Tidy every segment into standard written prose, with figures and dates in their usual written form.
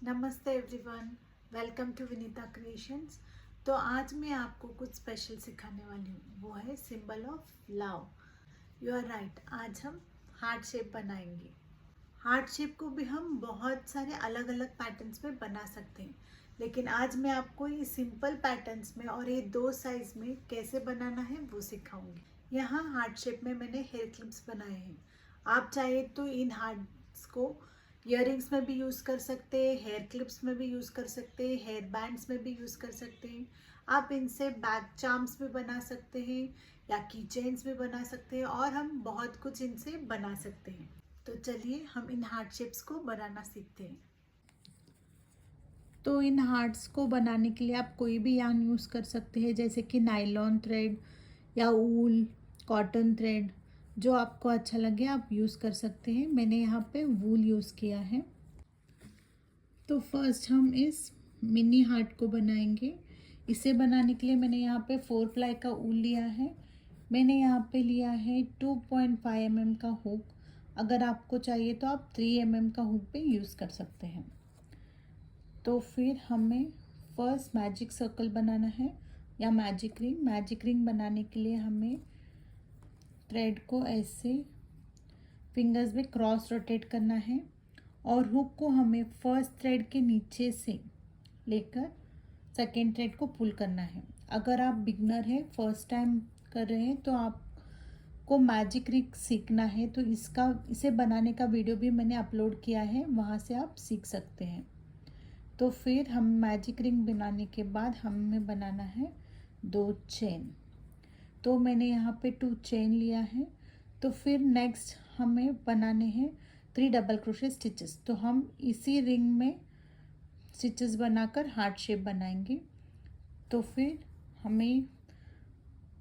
नमस्ते everyone, welcome to Vinita creations. तो आज मैं आपको कुछ स्पेशल सिखाने वाली हूँ, वो है symbol of love. You are right, आज हम हार्ट शेप बनाएंगे। हार्ट शेप को भी हम बहुत सारे अलग अलग पैटर्न्स में बना सकते हैं, लेकिन आज मैं आपको ये सिंपल पैटर्न्स में और ये दो साइज में कैसे बनाना है वो सिखाऊंगी। यहाँ हार्ट शेप में मैंने हेयर क्लिप्स बनाए हैं। आप चाहे तो इन हार्ट्स को इयररिंग्स में भी यूज़ कर सकते हैं, हेयर क्लिप्स में भी यूज़ कर सकते हैं, हेयर बैंड्स में भी यूज़ कर सकते हैं। आप इनसे बैक चार्म्स भी बना सकते हैं या की चेन्स भी बना सकते हैं, और हम बहुत कुछ इनसे बना सकते हैं। तो चलिए हम इन हार्ट शेप्स को बनाना सीखते हैं। तो इन हार्ट्स को बनाने के लिए आप कोई भी यार्न यूज़ कर सकते हैं, जैसे कि नायलॉन थ्रेड या वूल, कॉटन थ्रेड, जो आपको अच्छा लगे आप यूज़ कर सकते हैं। मैंने यहाँ पे वूल यूज़ किया है। तो फर्स्ट हम इस मिनी हार्ट को बनाएंगे। इसे बनाने के लिए मैंने यहाँ पे 4 प्लाई का ऊल लिया है। मैंने यहाँ पे लिया है 2.5 mm का हुक। अगर आपको चाहिए तो आप 3 mm का हुक भी यूज़ कर सकते हैं। तो फिर हमें फर्स्ट मैजिक सर्कल बनाना है या मैजिक रिंग। मैजिक रिंग बनाने के लिए हमें थ्रेड को ऐसे फिंगर्स में क्रॉस रोटेट करना है और हुक को हमें फर्स्ट थ्रेड के नीचे से लेकर सेकेंड थ्रेड को पुल करना है। अगर आप बिगनर हैं, फर्स्ट टाइम कर रहे हैं, तो आपको मैजिक रिंग सीखना है, तो इसे बनाने का वीडियो भी मैंने अपलोड किया है, वहाँ से आप सीख सकते हैं। तो फिर हम मैजिक रिंग बनाने के बाद हमें बनाना है 2 चेन। तो मैंने यहाँ पे 2 चेन लिया है। तो फिर नेक्स्ट हमें बनाने हैं 3 डबल क्रोशे स्टिचेस। तो हम इसी रिंग में स्टिचेस बनाकर हार्ट शेप बनाएंगे। तो फिर हमें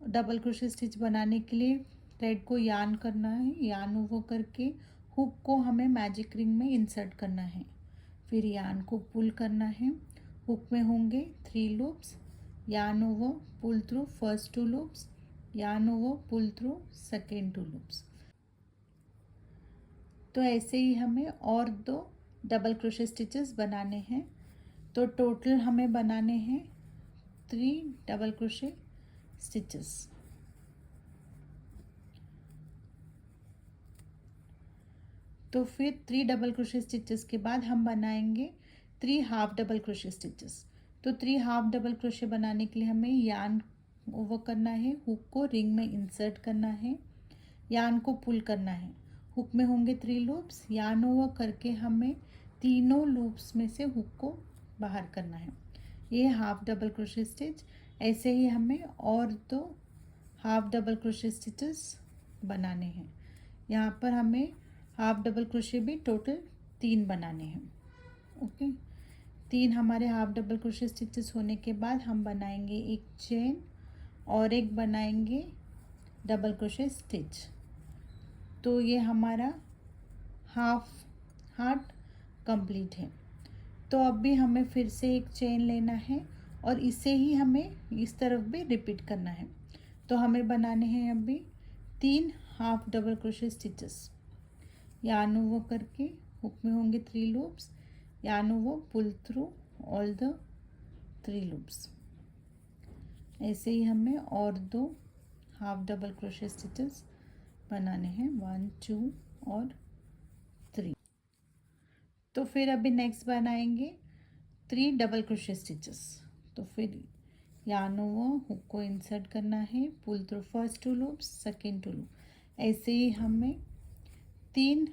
डबल क्रोशे स्टिच बनाने के लिए थ्रेड को यार्न करना है। यार्न ओवर करके हुक को हमें मैजिक रिंग में इंसर्ट करना है। फिर यार्न को पुल करना है। हुक में होंगे 3 loops, yarn over, pull through first 2 loops, yarn over, pull through second 2 loops. तो ऐसे ही हमें और 2 डबल क्रोशे स्टिचेस बनाने हैं। तो टोटल हमें बनाने हैं 3 डबल क्रोशे स्टिचेस। तो फिर 3 डबल क्रोशे स्टिचेस के बाद हम बनाएंगे 3 हाफ डबल क्रोशे स्टिचेस। तो 3 हाफ डबल क्रोशे बनाने के लिए हमें यार्न ओवर करना है, हुक को रिंग में इंसर्ट करना है, यार्न को पुल करना है। हुक में होंगे 3 लूप्स, यार्न ओवर करके हमें तीनों लूप्स में से हुक को बाहर करना है। ये हाफ डबल क्रोशे स्टिच। ऐसे ही हमें और 2 हाफ डबल क्रोशे स्टिचेस बनाने हैं। यहाँ पर हमें हाफ डबल क्रोशे भी टोटल 3 बनाने हैं। ओके, 3 हमारे हाफ डबल क्रोशे स्टिचेस होने के बाद हम बनाएंगे एक चेन और एक बनाएंगे डबल क्रोशे स्टिच। तो ये हमारा हाफ हार्ट कंप्लीट है। तो अब भी हमें फिर से एक चेन लेना है और इसे ही हमें इस तरफ भी रिपीट करना है। तो हमें बनाने हैं अभी 3 half double crochet stitches. Yarn over करके हुक में होंगे 3 loops, yarn over, pull through all the 3 loops. ऐसे ही हमें और 2 हाफ डबल क्रोशे स्टिचेस बनाने हैं, 1 2 और 3। तो फिर अभी नेक्स्ट बनाएंगे 3 डबल क्रोशे स्टिचेस। तो फिर यार्न ओवर, हुक को इंसर्ट करना है, pull through first 2 loops, second 2 loop. ऐसे ही हमें 3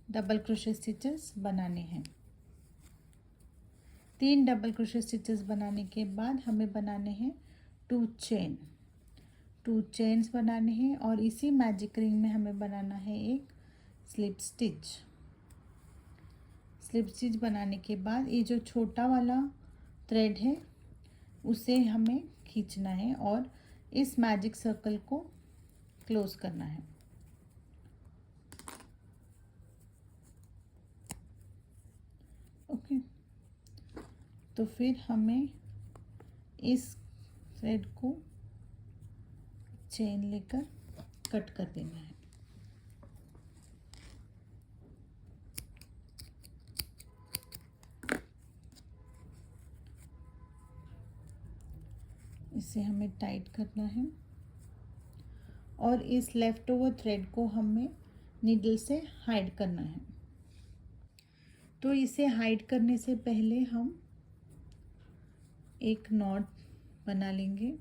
डबल क्रोशे स्टिचेस बनाने हैं। 3 डबल क्रोशे स्टिचेस बनाने के बाद हमें बनाने हैं 2 चेन। 2 चेन्स बनाने हैं और इसी मैजिक रिंग में हमें बनाना है एक स्लिप स्टिच। स्लिप स्टिच बनाने के बाद ये जो छोटा वाला थ्रेड है उसे हमें खींचना है और इस मैजिक सर्कल को क्लोज करना है। ओके, तो फिर हमें इस थ्रेड को चेन लेकर कट कर देना है। इसे हमें टाइट करना है और इस लेफ़्ट ओवर थ्रेड को हमें नीडल से हाइड करना है। तो इसे हाइड करने से पहले हम एक नॉट बना लेंगे।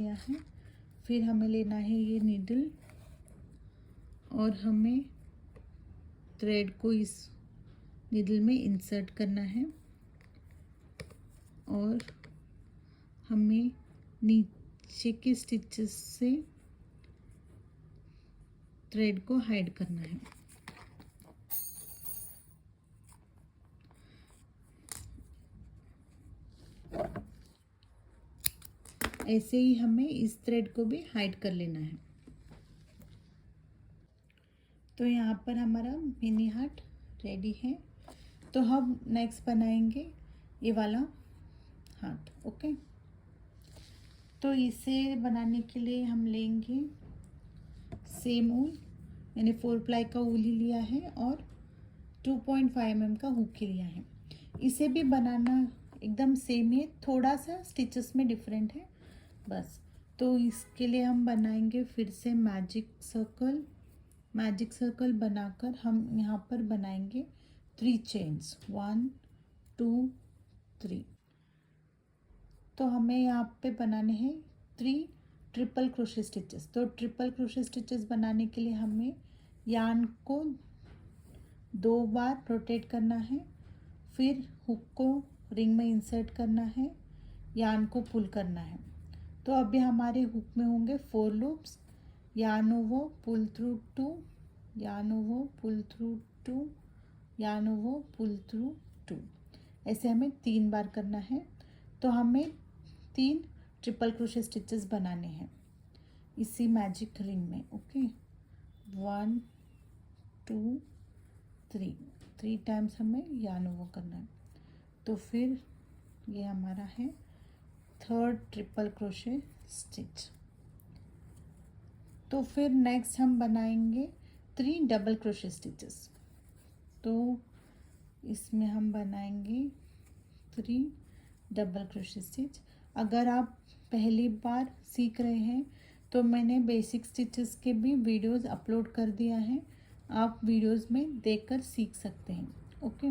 यह है, फिर हमें लेना है ये नीडल और हमें थ्रेड को इस नीडल में इंसर्ट करना है और हमें नीचे के स्टिचेस से थ्रेड को हाइड करना है। ऐसे ही हमें इस थ्रेड को भी हाइड कर लेना है। तो यहाँ पर हमारा मिनी हार्ट रेडी है। तो हम नेक्स्ट बनाएंगे ये वाला हार्ट। ओके, तो इसे बनाने के लिए हम लेंगे सेम ऊल, मैंने 4 प्लाई का ऊल ही लिया है और 2.5 mm का हुक लिया है। इसे भी बनाना एकदम सेम ही है, थोड़ा सा स्टिचेस में डिफरेंट है बस। तो इसके लिए हम बनाएंगे फिर से मैजिक सर्कल बनाकर हम यहाँ पर बनाएंगे 3 चेन्स, 1 2 3। तो हमें यहाँ पे बनाने हैं 3 ट्रिपल क्रोशे स्टिचेस। तो ट्रिपल क्रोशे स्टिचेस बनाने के लिए हमें यार्न को 2 बार रोटेट करना है, फिर हुक को रिंग में इंसर्ट करना है, यार्न को पुल करना है। तो अभी हमारे हुक में होंगे 4 loops, yarn over, pull through 2, yarn over, pull through 2, yarn over, pull through 2। ऐसे हमें 3 बार करना है। तो हमें 3 ट्रिपल क्रोशे स्टिचेस बनाने हैं इसी मैजिक रिंग में। ओके, 1 2 3 टाइम्स हमें यार्न ओवर करना है। तो फिर ये हमारा है 3rd ट्रिपल क्रोशे स्टिच। तो फिर नेक्स्ट हम बनाएंगे 3 डबल क्रोशे स्टिचेस। तो इसमें हम बनाएंगे 3 डबल क्रोशे स्टिच। अगर आप पहली बार सीख रहे हैं तो मैंने बेसिक स्टिचेस के भी वीडियोस अपलोड कर दिया है, आप वीडियोस में देखकर सीख सकते हैं। ओके,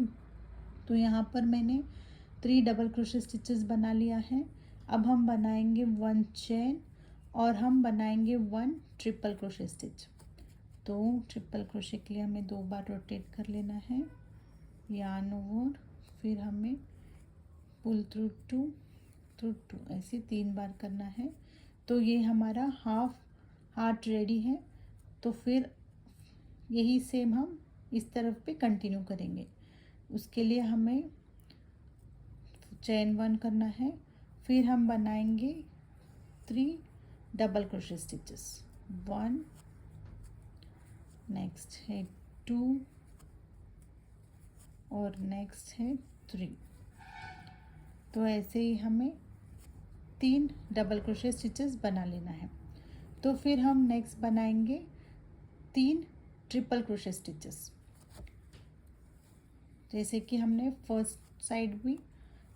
तो यहाँ पर मैंने 3 डबल क्रोशे स्टिचेस बना लिया है। अब हम बनाएंगे 1 चेन और हम बनाएंगे 1 ट्रिपल क्रोशे स्टिच। तो ट्रिपल क्रोशे के लिए हमें 2 बार रोटेट कर लेना है, यार्न ओवर, फिर हमें पुल थ्रू 2 ऐसे 3 बार करना है। तो ये हमारा हाफ हार्ट रेडी है। तो फिर यही सेम हम इस तरफ पे कंटिन्यू करेंगे। उसके लिए हमें चेन 1 करना है, फिर हम बनाएंगे 3 डबल क्रोशे स्टिचेस, 1, नेक्स्ट है 2 और नेक्स्ट है 3। तो ऐसे ही हमें 3 डबल क्रोशे स्टिचेस बना लेना है। तो फिर हम नेक्स्ट बनाएंगे 3 ट्रिपल क्रोशे स्टिचेस। जैसे कि हमने फर्स्ट साइड भी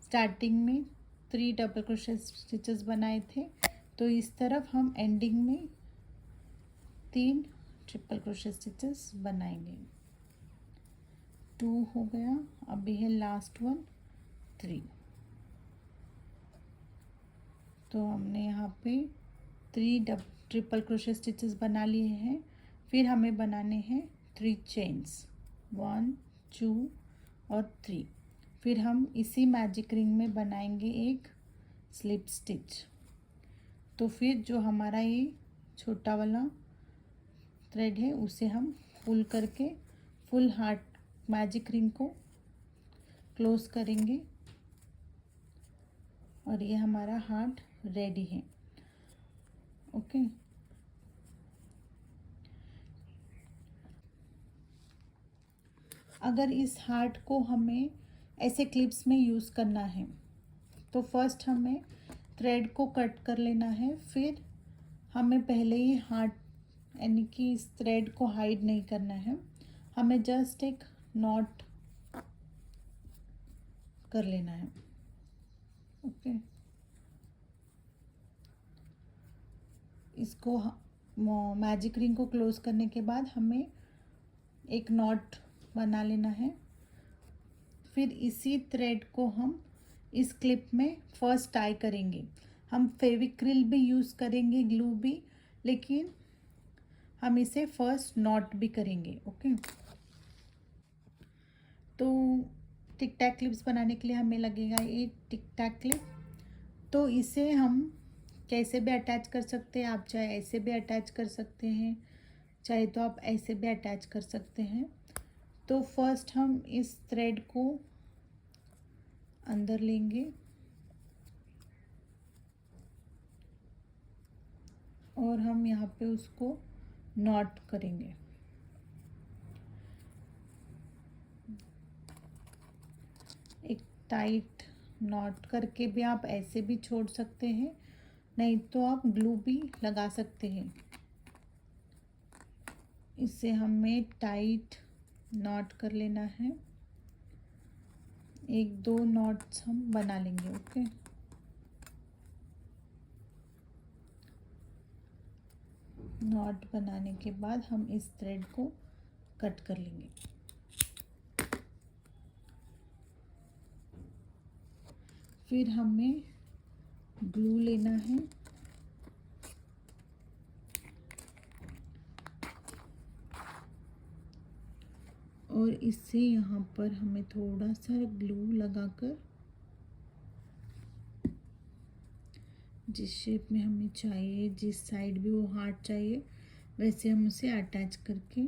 स्टार्टिंग में 3 डबल क्रोशे स्टिचेस बनाए थे, तो इस तरफ हम एंडिंग में 3 ट्रिपल क्रोशे स्टिचेस बनाएंगे। 2 हो गया, अभी है लास्ट वन 3। तो हमने यहाँ पे 3 ट्रिपल क्रोशे स्टिचेस बना लिए हैं। फिर हमें बनाने हैं 3 चेन्स, 1 2 और 3। फिर हम इसी मैजिक रिंग में बनाएंगे एक स्लिप स्टिच। तो फिर जो हमारा ये छोटा वाला थ्रेड है उसे हम पुल करके फुल हार्ट मैजिक रिंग को क्लोज करेंगे और ये हमारा हार्ट रेडी है। ओके, अगर इस हार्ट को हमें ऐसे क्लिप्स में यूज़ करना है तो फर्स्ट हमें थ्रेड को कट कर लेना है, फिर हमें पहले ही हार्ट यानी कि इस थ्रेड को हाइड नहीं करना है, हमें जस्ट एक नॉट कर लेना है। ओके, इसको मैजिक रिंग को क्लोज करने के बाद हमें एक नॉट बना लेना है। फिर इसी थ्रेड को हम इस क्लिप में फर्स्ट टाई करेंगे। हम फेविक्रिल भी यूज़ करेंगे, ग्लू भी, लेकिन हम इसे फर्स्ट नॉट भी करेंगे। ओके, तो टिक टैक क्लिप्स बनाने के लिए हमें लगेगा ये टिक टैक क्लिप। तो इसे हम कैसे भी अटैच कर सकते हैं, आप चाहे ऐसे भी अटैच कर सकते हैं, चाहे तो आप ऐसे भी अटैच कर सकते हैं। तो फर्स्ट हम इस थ्रेड को अंदर लेंगे और हम यहाँ पे उसको नॉट करेंगे। एक टाइट नॉट करके भी आप ऐसे भी छोड़ सकते हैं, नहीं तो आप ग्लू भी लगा सकते हैं। इसे हमें टाइट नॉट कर लेना है। एक दो नॉट्स हम बना लेंगे। ओके, नॉट बनाने के बाद हम इस थ्रेड को कट कर लेंगे। फिर हमें ग्लू लेना है और इससे यहाँ पर हमें थोड़ा सा ग्लू लगाकर जिस शेप में हमें चाहिए, जिस साइड भी वो हार्ट चाहिए, वैसे हम उसे अटैच करके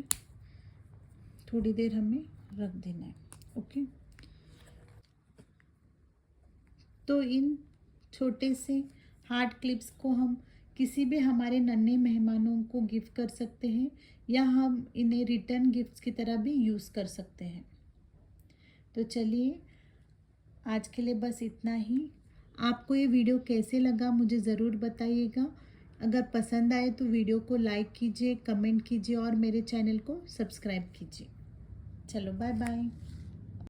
थोड़ी देर हमें रख देना है। ओके, तो इन छोटे से हार्ट क्लिप्स को हम किसी भी हमारे नन्हे मेहमानों को गिफ्ट कर सकते हैं, या हम इन्हें रिटर्न गिफ्ट्स की तरह भी यूज़ कर सकते हैं। तो चलिए, आज के लिए बस इतना ही। आपको ये वीडियो कैसे लगा मुझे ज़रूर बताइएगा। अगर पसंद आए तो वीडियो को लाइक कीजिए, कमेंट कीजिए और मेरे चैनल को सब्सक्राइब कीजिए। चलो, बाय बाय।